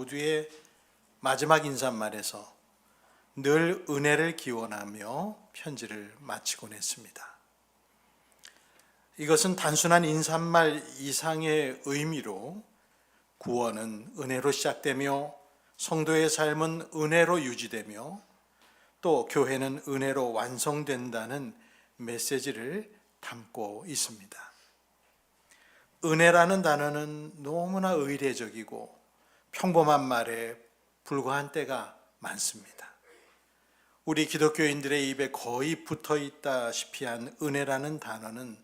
모두의 마지막 인사말에서 늘 은혜를 기원하며 편지를 마치곤 했습니다. 이것은 단순한 인사말 이상의 의미로 구원은 은혜로 시작되며 성도의 삶은 은혜로 유지되며 또 교회는 은혜로 완성된다는 메시지를 담고 있습니다. 은혜라는 단어는 너무나 의례적이고 평범한 말에 불과한 때가 많습니다. 우리 기독교인들의 입에 거의 붙어 있다시피 한 은혜라는 단어는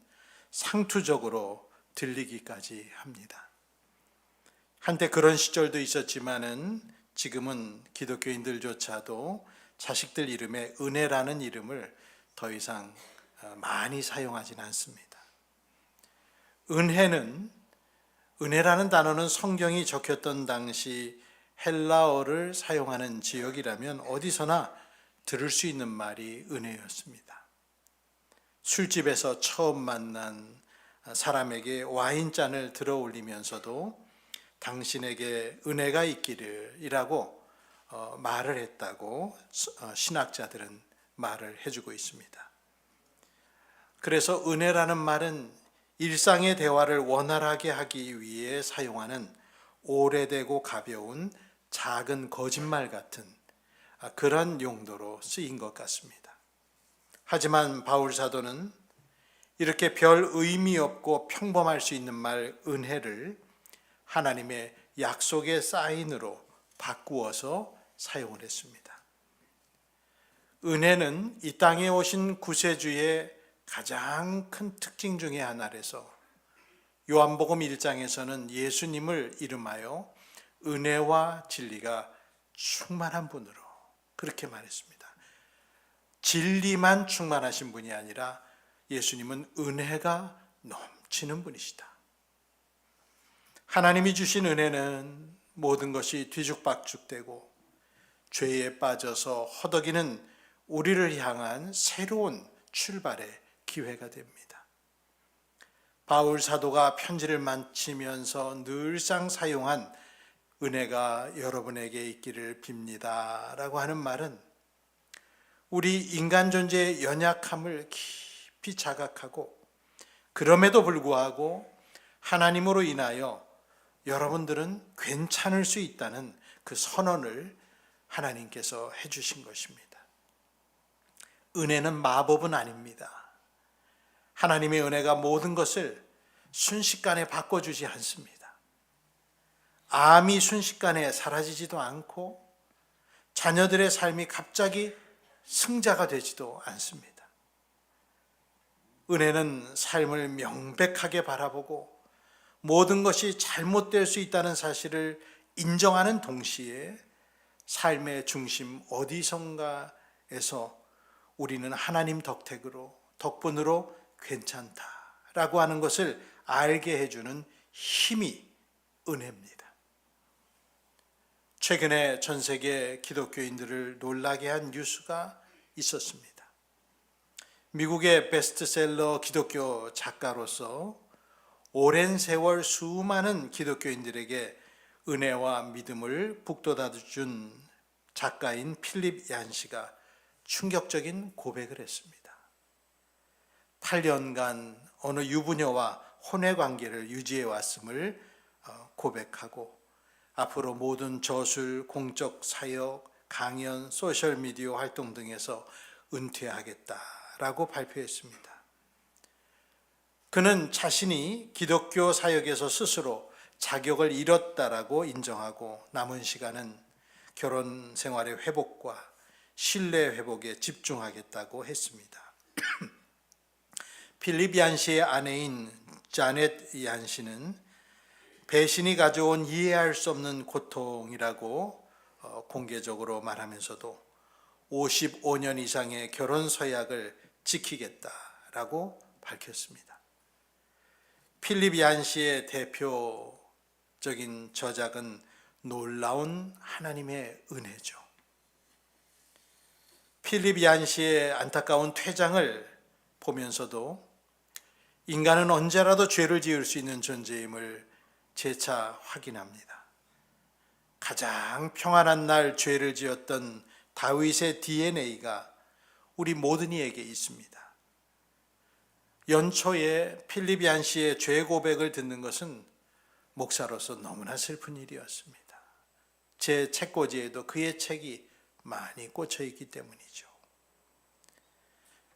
상투적으로 들리기까지 합니다. 한때 그런 시절도 있었지만은 지금은 기독교인들조차도 자식들 이름에 은혜라는 이름을 더 이상 많이 사용하지는 않습니다. 은혜라는 단어는 성경이 적혔던 당시 헬라어를 사용하는 지역이라면 어디서나 들을 수 있는 말이 은혜였습니다. 술집에서 처음 만난 사람에게 와인잔을 들어 올리면서도 당신에게 은혜가 있기를이라고 말을 했다고 신학자들은 말을 해주고 있습니다. 그래서 은혜라는 말은 일상의 대화를 원활하게 하기 위해 사용하는 오래되고 가벼운 작은 거짓말 같은 그런 용도로 쓰인 것 같습니다. 하지만 바울 사도는 이렇게 별 의미 없고 평범할 수 있는 말 은혜를 하나님의 약속의 사인으로 바꾸어서 사용을 했습니다. 은혜는 이 땅에 오신 구세주의 가장 큰 특징 중에 하나라서 요한복음 1장에서는 예수님을 이름하여 은혜와 진리가 충만한 분으로 그렇게 말했습니다. 진리만 충만하신 분이 아니라 예수님은 은혜가 넘치는 분이시다. 하나님이 주신 은혜는 모든 것이 뒤죽박죽되고 죄에 빠져서 허덕이는 우리를 향한 새로운 출발의 기회가 됩니다. 바울 사도가 편지를 마치면서 늘상 사용한 은혜가 여러분에게 있기를 빕니다 라고 하는 말은 우리 인간 존재의 연약함을 깊이 자각하고 그럼에도 불구하고 하나님으로 인하여 여러분들은 괜찮을 수 있다는 그 선언을 하나님께서 해주신 것입니다. 은혜는 마법은 아닙니다. 하나님의 은혜가 모든 것을 순식간에 바꿔주지 않습니다. 암이 순식간에 사라지지도 않고 자녀들의 삶이 갑자기 승자가 되지도 않습니다. 은혜는 삶을 명백하게 바라보고 모든 것이 잘못될 수 있다는 사실을 인정하는 동시에 삶의 중심 어디선가에서 우리는 하나님 덕분으로 괜찮다라고 하는 것을 알게 해주는 힘이 은혜입니다. 최근에 전 세계 기독교인들을 놀라게 한 뉴스가 있었습니다. 미국의 베스트셀러 기독교 작가로서 오랜 세월 수많은 기독교인들에게 은혜와 믿음을 북돋아준 작가인 필립 얀 씨가 충격적인 고백을 했습니다. 8년간 어느 유부녀와 혼외 관계를 유지해 왔음을 고백하고 앞으로 모든 저술, 공적 사역, 강연, 소셜미디어 활동 등에서 은퇴하겠다라고 발표했습니다. 그는 자신이 기독교 사역에서 스스로 자격을 잃었다라고 인정하고 남은 시간은 결혼 생활의 회복과 신뢰 회복에 집중하겠다고 했습니다. 필립 얀 씨의 아내인 자넷 얀 씨는 배신이 가져온 이해할 수 없는 고통이라고 공개적으로 말하면서도 55년 이상의 결혼 서약을 지키겠다라고 밝혔습니다. 필립 얀 씨의 대표적인 저작은 놀라운 하나님의 은혜죠. 필립 얀 씨의 안타까운 퇴장을 보면서도 인간은 언제라도 죄를 지을 수 있는 존재임을 재차 확인합니다. 가장 평안한 날 죄를 지었던 다윗의 DNA가 우리 모든 이에게 있습니다. 연초에 필립 얀 씨의 죄 고백을 듣는 것은 목사로서 너무나 슬픈 일이었습니다. 제 책꽂이에도 그의 책이 많이 꽂혀 있기 때문이죠.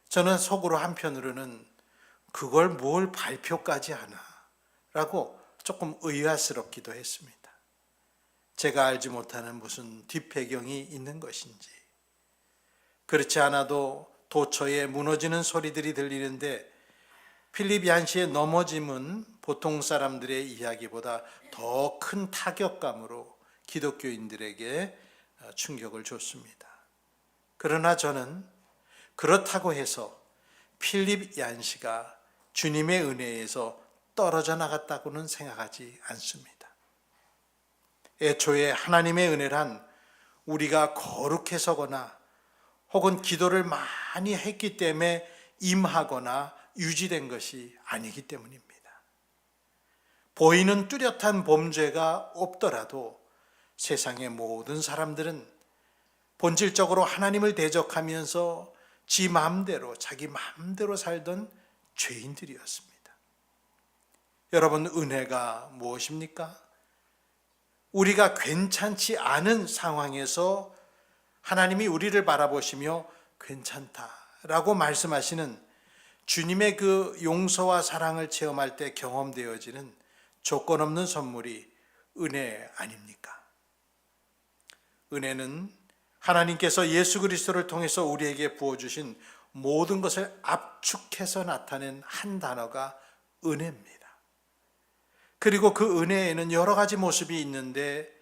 저는 속으로 한편으로는 그걸 뭘 발표까지 하나 라고 조금 의아스럽기도 했습니다. 제가 알지 못하는 무슨 뒷배경이 있는 것인지. 그렇지 않아도 도처에 무너지는 소리들이 들리는데 필립 얀 씨의 넘어짐은 보통 사람들의 이야기보다 더 큰 타격감으로 기독교인들에게 충격을 줬습니다. 그러나 저는 그렇다고 해서 필립 얀 씨가 주님의 은혜에서 떨어져 나갔다고는 생각하지 않습니다. 애초에 하나님의 은혜란 우리가 거룩해서거나 혹은 기도를 많이 했기 때문에 임하거나 유지된 것이 아니기 때문입니다. 보이는 뚜렷한 범죄가 없더라도 세상의 모든 사람들은 본질적으로 하나님을 대적하면서 지 마음대로 자기 마음대로 살던 죄인들이었습니다. 여러분, 은혜가 무엇입니까? 우리가 괜찮지 않은 상황에서 하나님이 우리를 바라보시며 괜찮다라고 말씀하시는 주님의 그 용서와 사랑을 체험할 때 경험되어지는 조건 없는 선물이 은혜 아닙니까? 은혜는 하나님께서 예수 그리스도를 통해서 우리에게 부어주신 모든 것을 압축해서 나타낸 한 단어가 은혜입니다. 그리고 그 은혜에는 여러 가지 모습이 있는데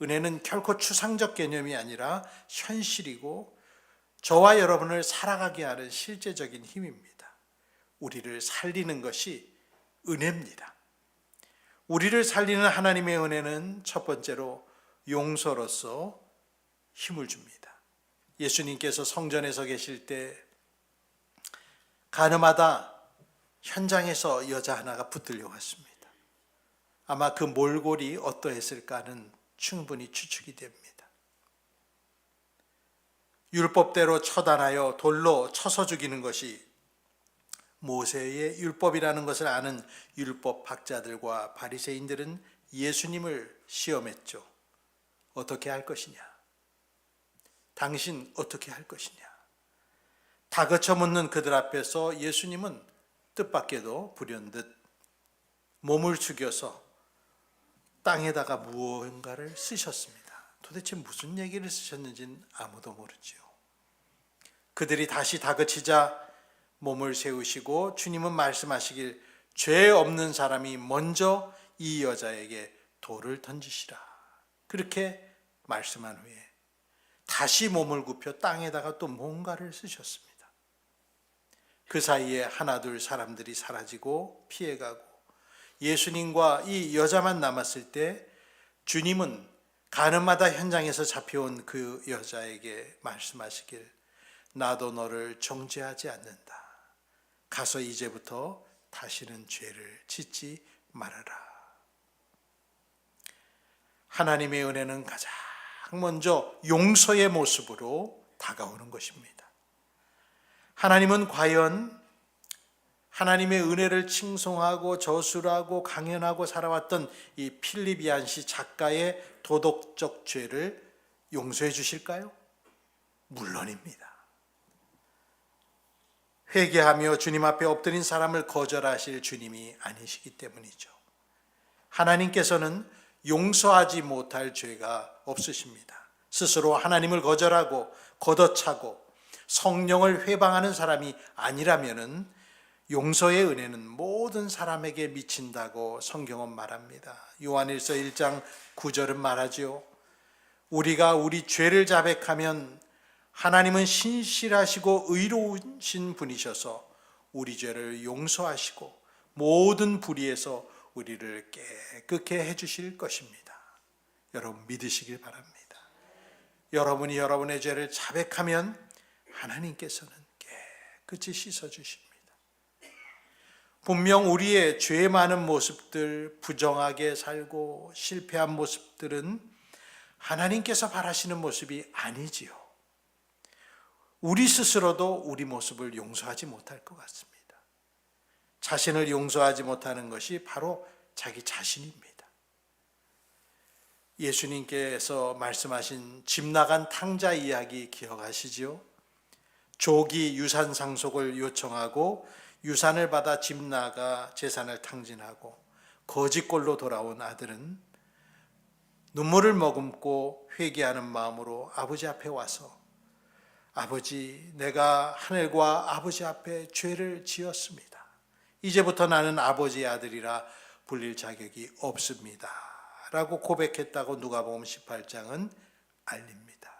은혜는 결코 추상적 개념이 아니라 현실이고 저와 여러분을 살아가게 하는 실제적인 힘입니다. 우리를 살리는 것이 은혜입니다. 우리를 살리는 하나님의 은혜는 첫 번째로 용서로서 힘을 줍니다. 예수님께서 성전에서 계실 때 가늠하다 현장에서 여자 하나가 붙들려 왔습니다. 아마 그 몰골이 어떠했을까는 충분히 추측이 됩니다. 율법대로 처단하여 돌로 쳐서 죽이는 것이 모세의 율법이라는 것을 아는 율법 학자들과 바리새인들은 예수님을 시험했죠. 어떻게 할 것이냐? 당신 어떻게 할 것이냐? 다그쳐 묻는 그들 앞에서 예수님은 뜻밖에도 불현듯 몸을 숙여서 땅에다가 무언가를 쓰셨습니다. 도대체 무슨 얘기를 쓰셨는지는 아무도 모르지요. 그들이 다시 다그치자 몸을 세우시고 주님은 말씀하시길 죄 없는 사람이 먼저 이 여자에게 돌을 던지시라. 그렇게 말씀한 후에 다시 몸을 굽혀 땅에다가 또 뭔가를 쓰셨습니다. 그 사이에 하나둘 사람들이 사라지고 피해가고 예수님과 이 여자만 남았을 때 주님은 가늠하다 현장에서 잡혀온 그 여자에게 말씀하시길 나도 너를 정죄하지 않는다. 가서 이제부터 다시는 죄를 짓지 말아라. 하나님의 은혜는 가장 먼저 용서의 모습으로 다가오는 것입니다. 하나님은 과연 하나님의 은혜를 칭송하고 저술하고 강연하고 살아왔던 이 필립 얀 씨 작가의 도덕적 죄를 용서해 주실까요? 물론입니다. 회개하며 주님 앞에 엎드린 사람을 거절하실 주님이 아니시기 때문이죠. 하나님께서는 용서하지 못할 죄가 없으십니다. 스스로 하나님을 거절하고 걷어차고 성령을 회방하는 사람이 아니라면은 용서의 은혜는 모든 사람에게 미친다고 성경은 말합니다. 요한일서 1장 9절은 말하지요. 우리가 우리 죄를 자백하면 하나님은 신실하시고 의로우신 분이셔서 우리 죄를 용서하시고 모든 불의에서 우리를 깨끗게 해주실 것입니다. 여러분 믿으시길 바랍니다. 여러분이 여러분의 죄를 자백하면 하나님께서는 깨끗이 씻어주십니다. 분명 우리의 죄 많은 모습들, 부정하게 살고 실패한 모습들은 하나님께서 바라시는 모습이 아니지요. 우리 스스로도 우리 모습을 용서하지 못할 것 같습니다. 자신을 용서하지 못하는 것이 바로 자기 자신입니다. 예수님께서 말씀하신 집 나간 탕자 이야기 기억하시지요? 족이 유산 상속을 요청하고 유산을 받아 집 나가 재산을 탕진하고 거지꼴로 돌아온 아들은 눈물을 머금고 회개하는 마음으로 아버지 앞에 와서 아버지, 내가 하늘과 아버지 앞에 죄를 지었습니다. 이제부터 나는 아버지의 아들이라 불릴 자격이 없습니다. 라고 고백했다고 누가복음 18장은 알립니다.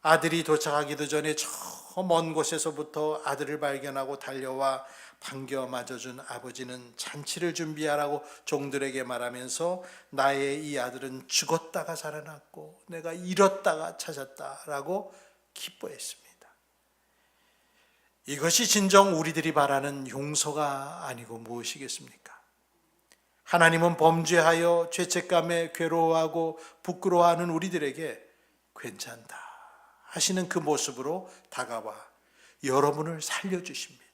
아들이 도착하기도 전에 저 먼 곳에서부터 아들을 발견하고 달려와 반겨 맞아준 아버지는 잔치를 준비하라고 종들에게 말하면서 나의 이 아들은 죽었다가 살아났고 내가 잃었다가 찾았다라고 기뻐했습니다. 이것이 진정 우리들이 바라는 용서가 아니고 무엇이겠습니까? 하나님은 범죄하여 죄책감에 괴로워하고 부끄러워하는 우리들에게 괜찮다 하시는 그 모습으로 다가와 여러분을 살려주십니다.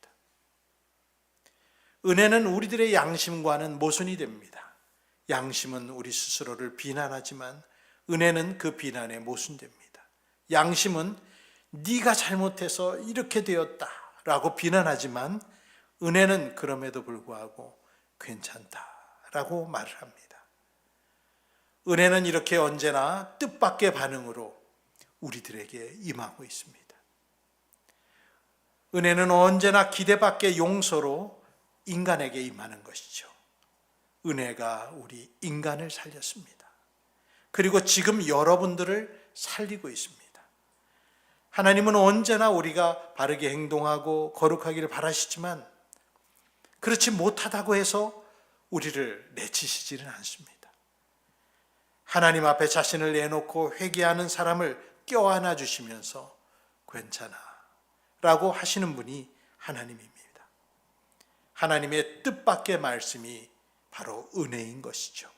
은혜는 우리들의 양심과는 모순이 됩니다. 양심은 우리 스스로를 비난하지만 은혜는 그 비난에 모순됩니다. 양심은 네가 잘못해서 이렇게 되었다라고 비난하지만 은혜는 그럼에도 불구하고 괜찮다라고 말을 합니다. 은혜는 이렇게 언제나 뜻밖의 반응으로 우리들에게 임하고 있습니다. 은혜는 언제나 기대밖의 용서로 인간에게 임하는 것이죠. 은혜가 우리 인간을 살렸습니다. 그리고 지금 여러분들을 살리고 있습니다. 하나님은 언제나 우리가 바르게 행동하고 거룩하기를 바라시지만 그렇지 못하다고 해서 우리를 내치시지는 않습니다. 하나님 앞에 자신을 내놓고 회개하는 사람을 껴안아 주시면서 괜찮아 라고 하시는 분이 하나님입니다. 하나님의 뜻밖의 말씀이 바로 은혜인 것이죠.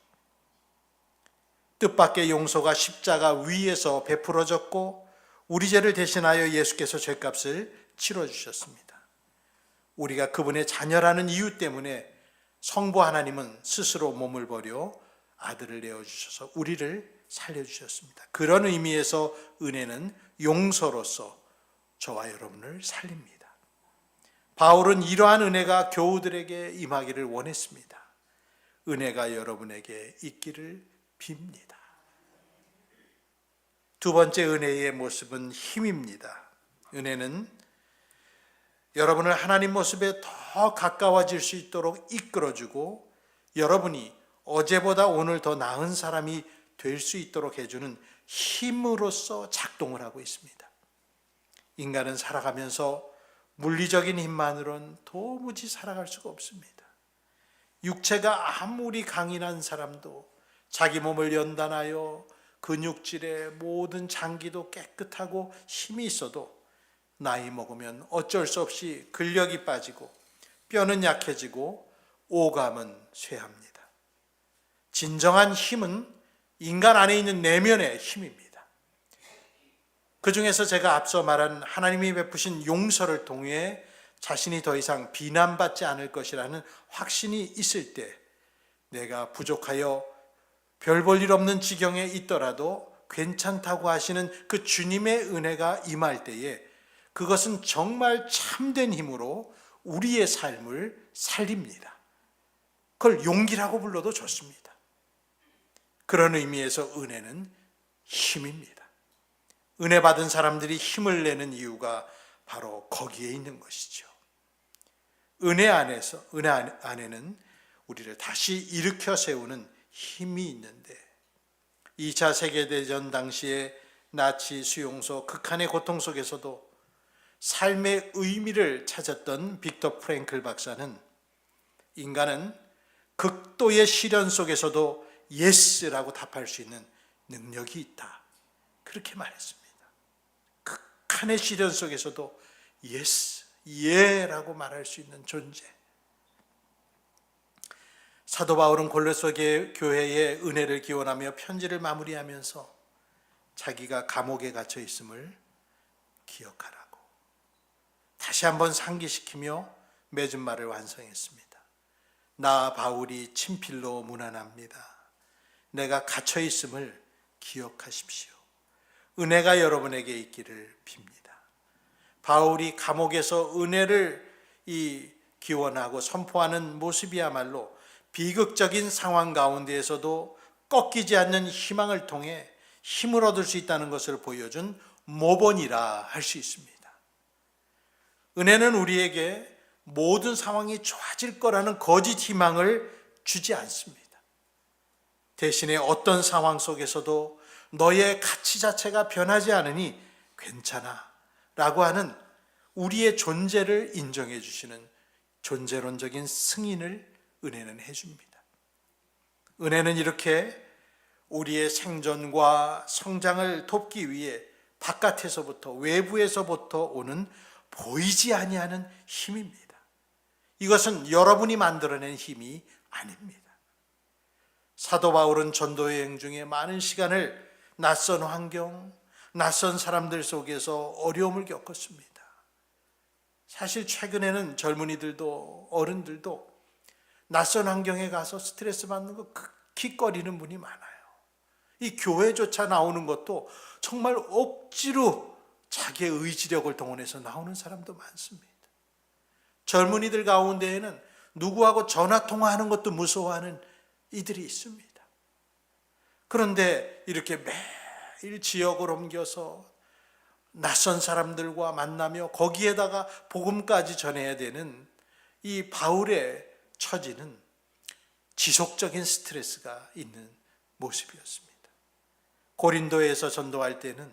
뜻밖의 용서가 십자가 위에서 베풀어졌고 우리 죄를 대신하여 예수께서 죄값을 치러주셨습니다. 우리가 그분의 자녀라는 이유 때문에 성부 하나님은 스스로 몸을 버려 아들을 내어주셔서 우리를 살려주셨습니다. 그런 의미에서 은혜는 용서로서 저와 여러분을 살립니다. 바울은 이러한 은혜가 교우들에게 임하기를 원했습니다. 은혜가 여러분에게 있기를 빕니다. 두 번째 은혜의 모습은 힘입니다. 은혜는 여러분을 하나님 모습에 더 가까워질 수 있도록 이끌어주고 여러분이 어제보다 오늘 더 나은 사람이 될 수 있도록 해주는 힘으로써 작동을 하고 있습니다. 인간은 살아가면서 물리적인 힘만으로는 도무지 살아갈 수가 없습니다. 육체가 아무리 강인한 사람도 자기 몸을 연단하여 근육질에 모든 장기도 깨끗하고 힘이 있어도 나이 먹으면 어쩔 수 없이 근력이 빠지고 뼈는 약해지고 오감은 쇠합니다. 진정한 힘은 인간 안에 있는 내면의 힘입니다. 그 중에서 제가 앞서 말한 하나님이 베푸신 용서를 통해 자신이 더 이상 비난받지 않을 것이라는 확신이 있을 때 내가 부족하여 별 볼 일 없는 지경에 있더라도 괜찮다고 하시는 그 주님의 은혜가 임할 때에 그것은 정말 참된 힘으로 우리의 삶을 살립니다. 그걸 용기라고 불러도 좋습니다. 그런 의미에서 은혜는 힘입니다. 은혜 받은 사람들이 힘을 내는 이유가 바로 거기에 있는 것이죠. 은혜 안에는 우리를 다시 일으켜 세우는 힘이 있는데 2차 세계대전 당시에 나치 수용소 극한의 고통 속에서도 삶의 의미를 찾았던 빅터 프랭클 박사는 인간은 극도의 시련 속에서도 예스라고 답할 수 있는 능력이 있다. 그렇게 말했습니다. 극한의 시련 속에서도 예스, 예라고 말할 수 있는 존재. 사도 바울은 골로새 교회에 은혜를 기원하며 편지를 마무리하면서 자기가 감옥에 갇혀 있음을 기억하라고 다시 한번 상기시키며 맺은 말을 완성했습니다. 나 바울이 친필로 문안합니다. 내가 갇혀 있음을 기억하십시오. 은혜가 여러분에게 있기를 빕니다. 바울이 감옥에서 은혜를 기원하고 선포하는 모습이야말로 비극적인 상황 가운데에서도 꺾이지 않는 희망을 통해 힘을 얻을 수 있다는 것을 보여준 모본이라 할 수 있습니다. 은혜는 우리에게 모든 상황이 좋아질 거라는 거짓 희망을 주지 않습니다. 대신에 어떤 상황 속에서도 너의 가치 자체가 변하지 않으니 괜찮아 라고 하는 우리의 존재를 인정해 주시는 존재론적인 승인을 은혜는 해줍니다. 은혜는 이렇게 우리의 생존과 성장을 돕기 위해 바깥에서부터 외부에서부터 오는 보이지 아니하는 힘입니다. 이것은 여러분이 만들어낸 힘이 아닙니다. 사도 바울은 전도 여행 중에 많은 시간을 낯선 환경, 낯선 사람들 속에서 어려움을 겪었습니다. 사실 최근에는 젊은이들도 어른들도 낯선 환경에 가서 스트레스 받는 거 킥거리는 분이 많아요. 이 교회조차 나오는 것도 정말 억지로 자기의 의지력을 동원해서 나오는 사람도 많습니다. 젊은이들 가운데에는 누구하고 전화 통화하는 것도 무서워하는 이들이 있습니다. 그런데 이렇게 매일 지역을 옮겨서 낯선 사람들과 만나며 거기에다가 복음까지 전해야 되는 이 바울의 처지는 지속적인 스트레스가 있는 모습이었습니다. 고린도에서 전도할 때는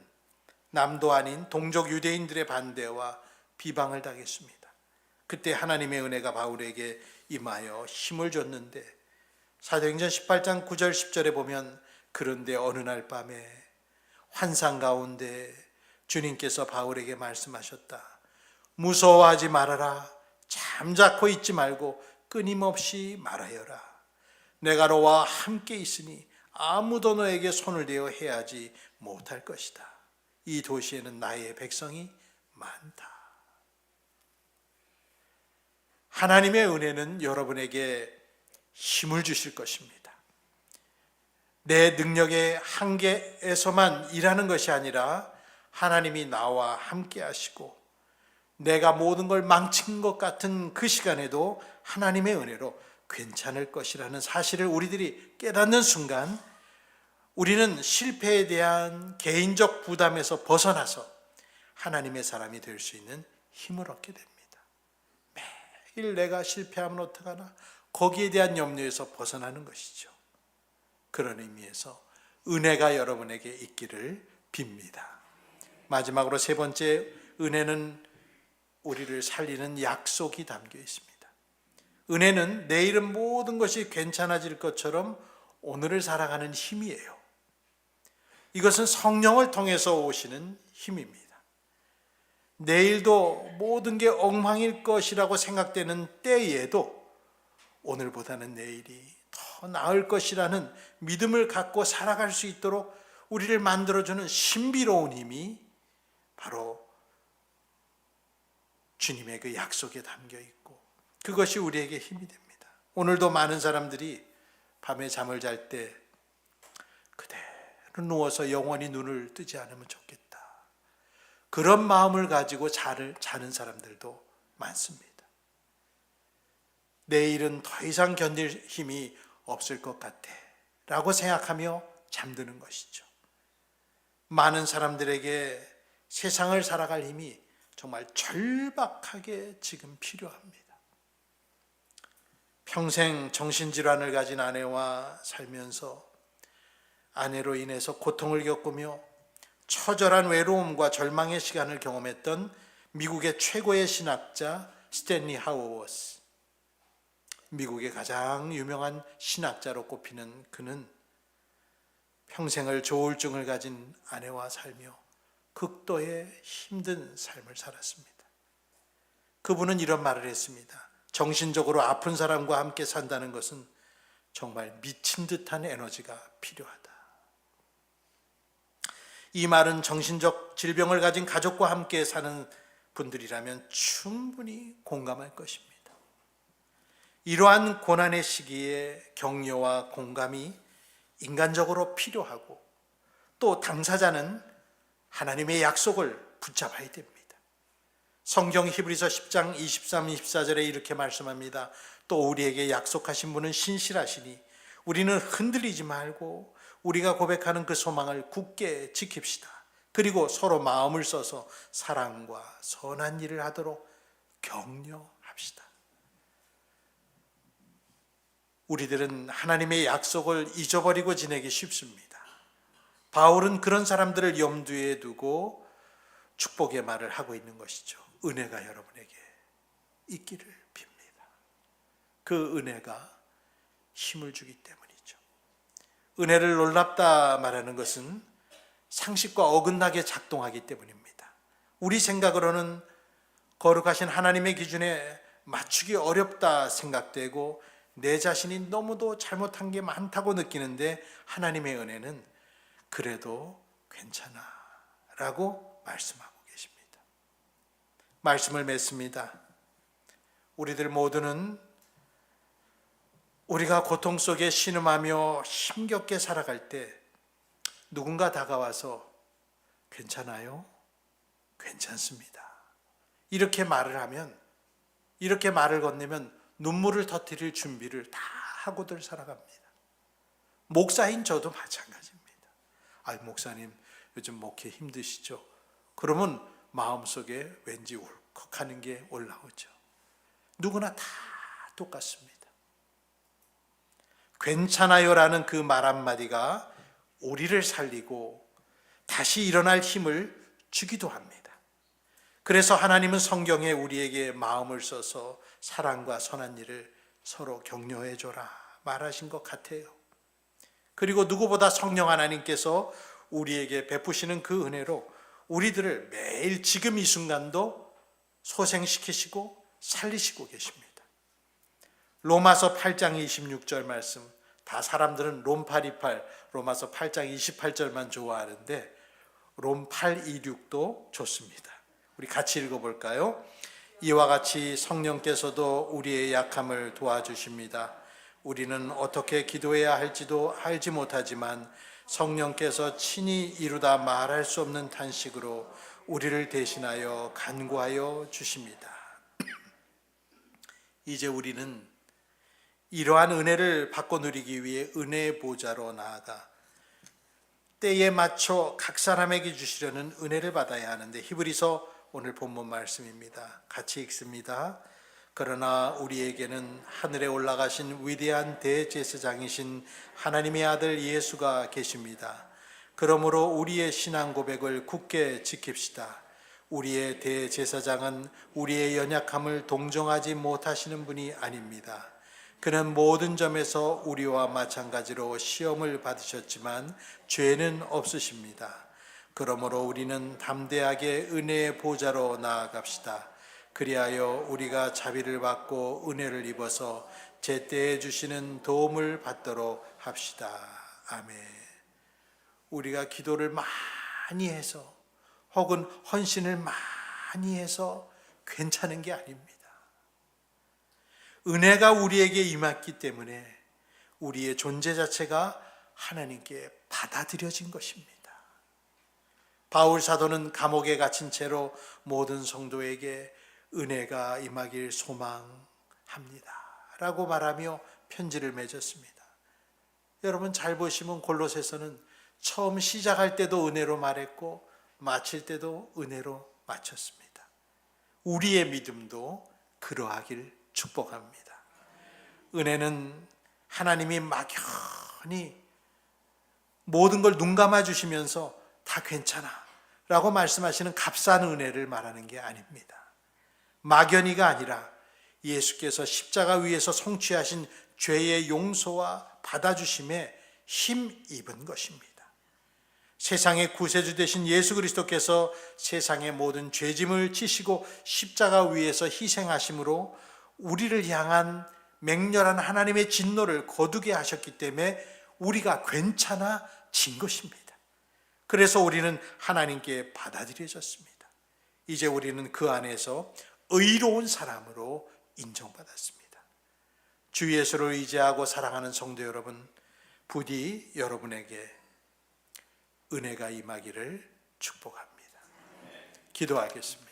남도 아닌 동족 유대인들의 반대와 비방을 당했습니다. 그때 하나님의 은혜가 바울에게 임하여 힘을 줬는데 사도행전 18장 9절 10절에 보면 그런데 어느 날 밤에 환상 가운데 주님께서 바울에게 말씀하셨다. 무서워하지 말아라. 잠자코 있지 말고 끊임없이 말하여라. 내가 너와 함께 있으니 아무도 너에게 손을 대어 해하지 못할 것이다. 이 도시에는 나의 백성이 많다. 하나님의 은혜는 여러분에게 힘을 주실 것입니다. 내 능력의 한계에서만 일하는 것이 아니라 하나님이 나와 함께 하시고 내가 모든 걸 망친 것 같은 그 시간에도 하나님의 은혜로 괜찮을 것이라는 사실을 우리들이 깨닫는 순간 우리는 실패에 대한 개인적 부담에서 벗어나서 하나님의 사람이 될 수 있는 힘을 얻게 됩니다. 매일 내가 실패하면 어떡하나 거기에 대한 염려에서 벗어나는 것이죠. 그런 의미에서 은혜가 여러분에게 있기를 빕니다. 마지막으로 세 번째, 은혜는 우리를 살리는 약속이 담겨 있습니다. 은혜는 내일은 모든 것이 괜찮아질 것처럼 오늘을 살아가는 힘이에요. 이것은 성령을 통해서 오시는 힘입니다. 내일도 모든 게 엉망일 것이라고 생각되는 때에도 오늘보다는 내일이 더 나을 것이라는 믿음을 갖고 살아갈 수 있도록 우리를 만들어주는 신비로운 힘이 바로 주님의 그 약속에 담겨 있고 그것이 우리에게 힘이 됩니다. 오늘도 많은 사람들이 밤에 잠을 잘 때 그대로 누워서 영원히 눈을 뜨지 않으면 좋겠다. 그런 마음을 가지고 자는 사람들도 많습니다. 내일은 더 이상 견딜 힘이 없을 것 같아 라고 생각하며 잠드는 것이죠. 많은 사람들에게 세상을 살아갈 힘이 정말 절박하게 지금 필요합니다. 평생 정신질환을 가진 아내와 살면서 아내로 인해서 고통을 겪으며 처절한 외로움과 절망의 시간을 경험했던 미국의 최고의 신학자 스탠리 하워워스, 미국의 가장 유명한 신학자로 꼽히는 그는 평생을 조울증을 가진 아내와 살며 극도의 힘든 삶을 살았습니다. 그분은 이런 말을 했습니다. 정신적으로 아픈 사람과 함께 산다는 것은 정말 미친 듯한 에너지가 필요하다. 이 말은 정신적 질병을 가진 가족과 함께 사는 분들이라면 충분히 공감할 것입니다. 이러한 고난의 시기에 격려와 공감이 인간적으로 필요하고, 또 당사자는 하나님의 약속을 붙잡아야 됩니다. 성경 히브리서 10장 23, 24절에 이렇게 말씀합니다. 또 우리에게 약속하신 분은 신실하시니 우리는 흔들리지 말고 우리가 고백하는 그 소망을 굳게 지킵시다. 그리고 서로 마음을 써서 사랑과 선한 일을 하도록 격려합시다. 우리들은 하나님의 약속을 잊어버리고 지내기 쉽습니다. 바울은 그런 사람들을 염두에 두고 축복의 말을 하고 있는 것이죠. 은혜가 여러분에게 있기를 빕니다. 그 은혜가 힘을 주기 때문이죠. 은혜를 놀랍다 말하는 것은 상식과 어긋나게 작동하기 때문입니다. 우리 생각으로는 거룩하신 하나님의 기준에 맞추기 어렵다 생각되고, 내 자신이 너무도 잘못한 게 많다고 느끼는데, 하나님의 은혜는 그래도 괜찮아 라고 말씀하고 계십니다. 말씀을 맺습니다. 우리들 모두는 우리가 고통 속에 신음하며 힘겹게 살아갈 때 누군가 다가와서 괜찮아요? 괜찮습니다. 이렇게 말을 하면, 이렇게 말을 건네면 눈물을 터뜨릴 준비를 다 하고들 살아갑니다. 목사인 저도 마찬가지입니다. 목사님 요즘 목회 힘드시죠? 그러면 마음속에 왠지 울컥하는 게 올라오죠. 누구나 다 똑같습니다. 괜찮아요라는 그 말 한마디가 우리를 살리고 다시 일어날 힘을 주기도 합니다. 그래서 하나님은 성경에 우리에게 마음을 써서 사랑과 선한 일을 서로 격려해 줘라 말하신 것 같아요. 그리고 누구보다 성령 하나님께서 우리에게 베푸시는 그 은혜로 우리들을 매일 지금 이 순간도 소생시키시고 살리시고 계십니다. 로마서 8장 26절 말씀, 다 사람들은 롬 828, 로마서 8장 28절만 좋아하는데 롬 826도 좋습니다. 우리 같이 읽어볼까요? 이와 같이 성령께서도 우리의 약함을 도와주십니다. 우리는 어떻게 기도해야 할지도 알지 못하지만 성령께서 친히 이루다 말할 수 없는 탄식으로 우리를 대신하여 간구하여 주십니다. 이제 우리는 이러한 은혜를 받고 누리기 위해 은혜의 보좌로 나아가 때에 맞춰 각 사람에게 주시려는 은혜를 받아야 하는데, 히브리서 오늘 본문 말씀입니다. 같이 읽습니다. 그러나 우리에게는 하늘에 올라가신 위대한 대제사장이신 하나님의 아들 예수가 계십니다. 그러므로 우리의 신앙 고백을 굳게 지킵시다. 우리의 대제사장은 우리의 연약함을 동정하지 못하시는 분이 아닙니다. 그는 모든 점에서 우리와 마찬가지로 시험을 받으셨지만 죄는 없으십니다. 그러므로 우리는 담대하게 은혜의 보좌로 나아갑시다. 그리하여 우리가 자비를 받고 은혜를 입어서 제때에 주시는 도움을 받도록 합시다. 아멘. 우리가 기도를 많이 해서 혹은 헌신을 많이 해서 괜찮은 게 아닙니다. 은혜가 우리에게 임했기 때문에 우리의 존재 자체가 하나님께 받아들여진 것입니다. 바울 사도는 감옥에 갇힌 채로 모든 성도에게 은혜가 임하길 소망합니다 라고 말하며 편지를 맺었습니다. 여러분 잘 보시면 골로새서는 처음 시작할 때도 은혜로 말했고 마칠 때도 은혜로 마쳤습니다. 우리의 믿음도 그러하길 축복합니다. 은혜는 하나님이 막연히 모든 걸 눈 감아 주시면서 다 괜찮아 라고 말씀하시는 값싼 은혜를 말하는 게 아닙니다. 막연히가 아니라 예수께서 십자가 위에서 성취하신 죄의 용서와 받아주심에 힘입은 것입니다. 세상의 구세주 되신 예수 그리스도께서 세상의 모든 죄짐을 지시고 십자가 위에서 희생하심으로 우리를 향한 맹렬한 하나님의 진노를 거두게 하셨기 때문에 우리가 괜찮아진 것입니다. 그래서 우리는 하나님께 받아들여졌습니다. 이제 우리는 그 안에서 의로운 사람으로 인정받았습니다. 주 예수를 의지하고 사랑하는 성도 여러분, 부디 여러분에게 은혜가 임하기를 축복합니다. 기도하겠습니다.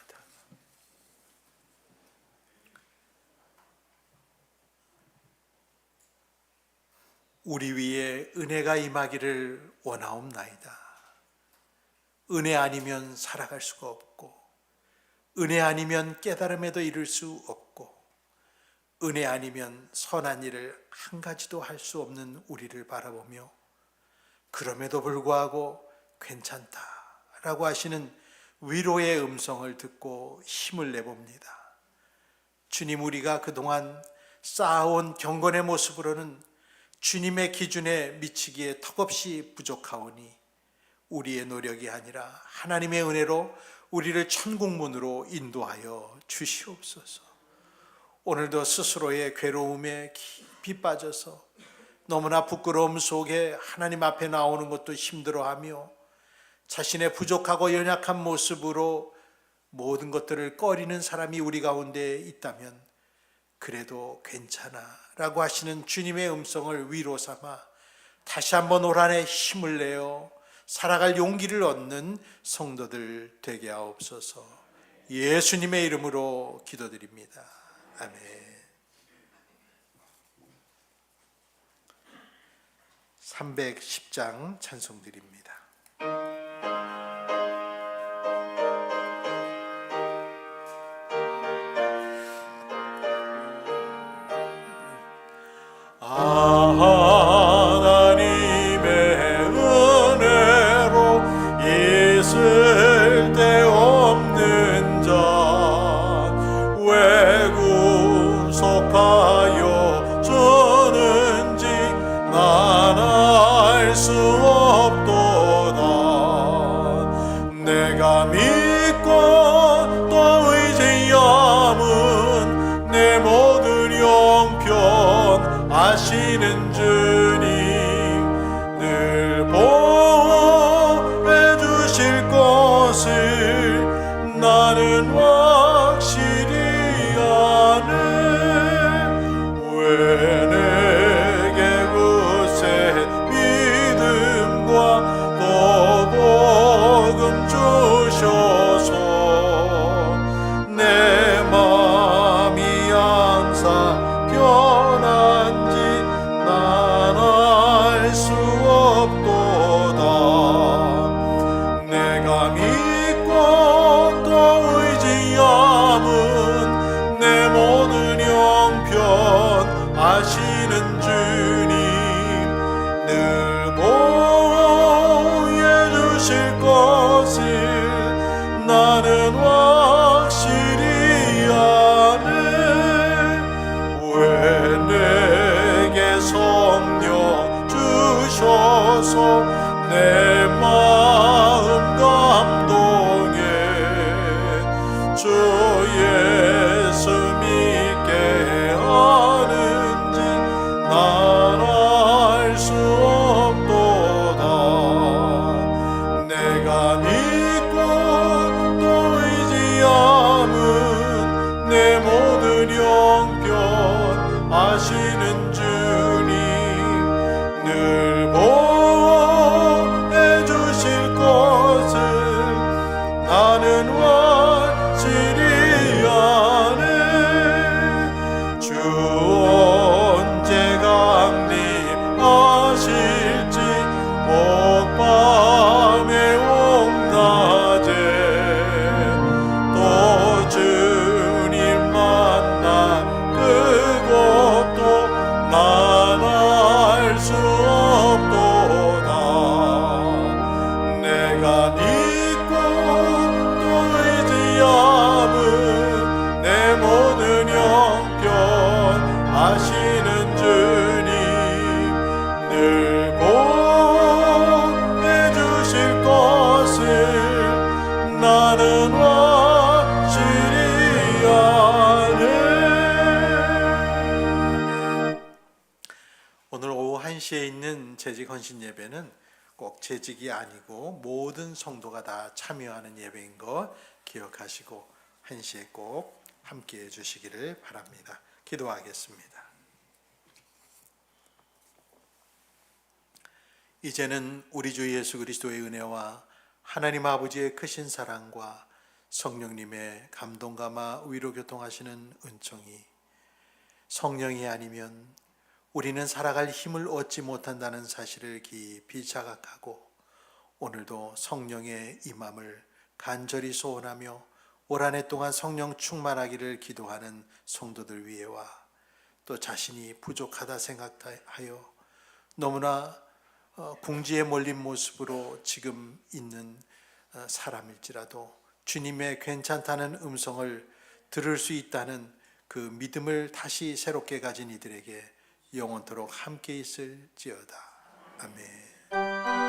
우리 위에 은혜가 임하기를 원하옵나이다. 은혜 아니면 살아갈 수가 없고, 은혜 아니면 깨달음에도 이를 수 없고, 은혜 아니면 선한 일을 한 가지도 할 수 없는 우리를 바라보며, 그럼에도 불구하고 괜찮다라고 하시는 위로의 음성을 듣고 힘을 내봅니다. 주님, 우리가 그동안 쌓아온 경건의 모습으로는 주님의 기준에 미치기에 턱없이 부족하오니 우리의 노력이 아니라 하나님의 은혜로 우리를 천국문으로 인도하여 주시옵소서. 오늘도 스스로의 괴로움에 깊이 빠져서 너무나 부끄러움 속에 하나님 앞에 나오는 것도 힘들어하며 자신의 부족하고 연약한 모습으로 모든 것들을 꺼리는 사람이 우리 가운데 있다면 그래도 괜찮아 라고 하시는 주님의 음성을 위로 삼아 다시 한번 올 한해 힘을 내어 살아갈 용기를 얻는 성도들 되게 하옵소서. 예수님의 이름으로 기도드립니다. 아멘. 310장 찬송드립니다. 하나님의 은혜로 있을 데 없는 자 왜 구속하여 주는지 난 알 수 없도다. 내가 믿고 또 의지함은 내 모든 형편 아시는 주님 늘 보호해 주실 것을 나는 확실히 아네. 왜 내게 굳세 믿음과 또 복음 주셔서 내 마음이 항상 변한지 난 알 수 없도다. 내가 믿고 또 의지함은 내 모든 형편 아시는 주님 늘 보호해 주실 것을 나는 확실히 아네. 왜 내게 성령 주셔서 내 마음 감동해 주 예수 믿게 하는지 난 알 수 없도다. 내가 믿고 또 의지함은 내 모든 형편 아시는 주님 늘 보호해 주실 것을 나는 확실히 아네. 주 언제 강림하실지 오밤에 옴낮에 또 주님 만나 그것도 난 알 수 없도다. 내가 믿고 또 의지함은 내 모든 형편 아시는 주님 늘 보호해 주실 것을 나는 확실히 아네. 이제 있는 재직 헌신 예배는 꼭 재직이 아니고 모든 성도가 다 참여하는 예배인 것 기억하시고 1시에 꼭 함께해 주시기를 바랍니다. 기도하겠습니다. 이제는 우리 주 예수 그리스도의 은혜와 하나님 아버지의 크신 사랑과 성령님의 감동 감화 위로 교통하시는 은총이, 성령이 아니면 우리는 살아갈 힘을 얻지 못한다는 사실을 깊이 자각하고 오늘도 성령의 임함을 간절히 소원하며 올 한 해 동안 성령 충만하기를 기도하는 성도들 위에와 또 자신이 부족하다 생각하여 너무나 궁지에 몰린 모습으로 지금 있는 사람일지라도 주님의 괜찮다는 음성을 들을 수 있다는 그 믿음을 다시 새롭게 가진 이들에게 영원토록 함께 있을지어다. 아멘.